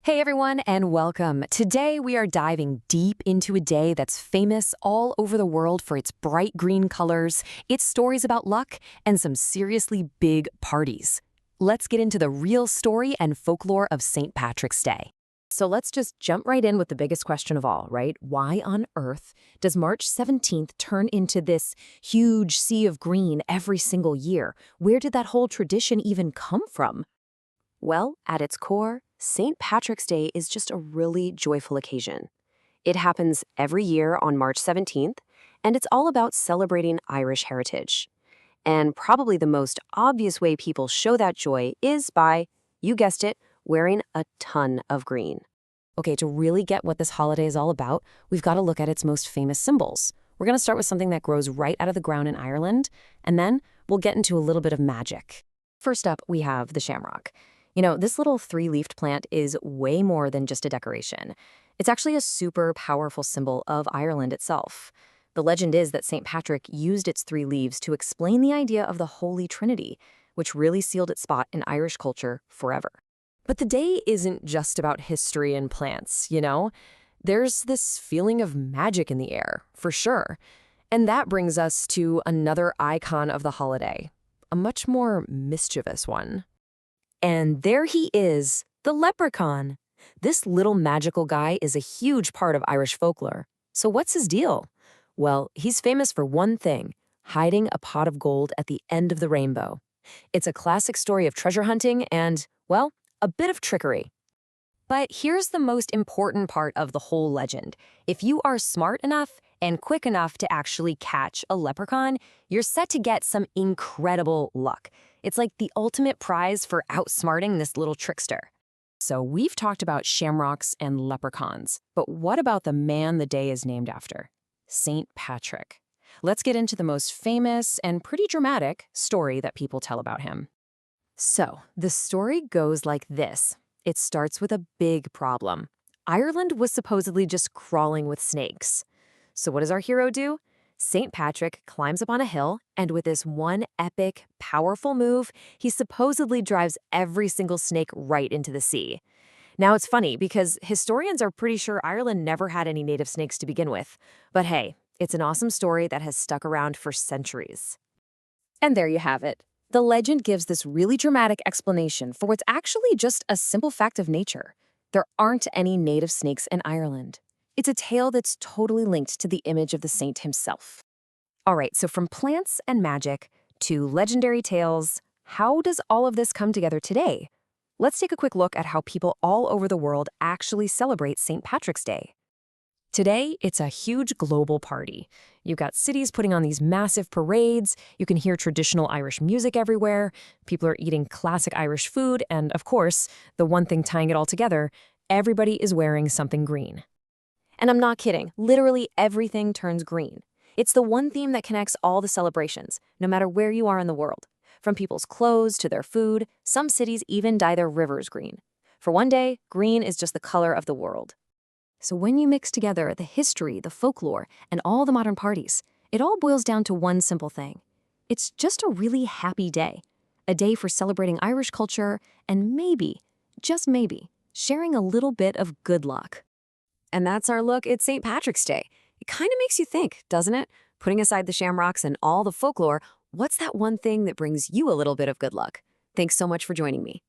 Hey everyone, and welcome. Today we are diving deep into a day that's famous all over the world for its bright green colors, its stories about luck, and some seriously big parties. Let's get into the real story and folklore of St. Patrick's Day. So let's just jump right in with the biggest question of all, right? Why on earth does March 17th turn into this huge sea of green every single year? Where did that whole tradition even come from? Well, at its core, St. Patrick's Day is just a really joyful occasion. It happens every year on March 17th, and it's all about celebrating Irish heritage. And probably the most obvious way people show that joy is by, you guessed it, wearing a ton of green. Okay, to really get what this holiday is all about, we've got to look at its most famous symbols. We're going to start with something that grows right out of the ground in Ireland, and then we'll get into a little bit of magic. First up, we have the shamrock. This little three-leafed plant is way more than just a decoration. It's actually a super powerful symbol of Ireland itself. The legend is that St. Patrick used its three leaves to explain the idea of the Holy Trinity, which really sealed its spot in Irish culture forever. But the day isn't just about history and plants. There's this feeling of magic in the air, for sure. And that brings us to another icon of the holiday, a much more mischievous one. And there he is, the leprechaun. This little magical guy is a huge part of Irish folklore. So what's his deal? Well, he's famous for one thing, hiding a pot of gold at the end of the rainbow. It's a classic story of treasure hunting and, well, a bit of trickery. But here's the most important part of the whole legend. If you are smart enough and quick enough to actually catch a leprechaun, you're set to get some incredible luck. It's like the ultimate prize for outsmarting this little trickster. So we've talked about shamrocks and leprechauns, but what about the man the day is named after? St. Patrick. Let's get into the most famous and pretty dramatic story that people tell about him. So the story goes like this. It starts with a big problem. Ireland was supposedly just crawling with snakes. So what does our hero do? St. Patrick climbs up on a hill, and with this one epic, powerful move, he supposedly drives every single snake right into the sea. Now, it's funny because historians are pretty sure Ireland never had any native snakes to begin with. But hey, it's an awesome story that has stuck around for centuries. And there you have it. The legend gives this really dramatic explanation for what's actually just a simple fact of nature. There aren't any native snakes in Ireland. It's a tale that's totally linked to the image of the saint himself. All right, so from plants and magic to legendary tales, how does all of this come together today? Let's take a quick look at how people all over the world actually celebrate St. Patrick's Day. Today, it's a huge global party. You've got cities putting on these massive parades, you can hear traditional Irish music everywhere, people are eating classic Irish food, and of course, the one thing tying it all together, everybody is wearing something green. And I'm not kidding, literally everything turns green. It's the one theme that connects all the celebrations, no matter where you are in the world. From people's clothes to their food, some cities even dye their rivers green. For one day, green is just the color of the world. So when you mix together the history, the folklore, and all the modern parties, it all boils down to one simple thing. It's just a really happy day. A day for celebrating Irish culture and maybe, just maybe, sharing a little bit of good luck. And that's our look at St. Patrick's Day. It kind of makes you think, doesn't it? Putting aside the shamrocks and all the folklore, what's that one thing that brings you a little bit of good luck? Thanks so much for joining me.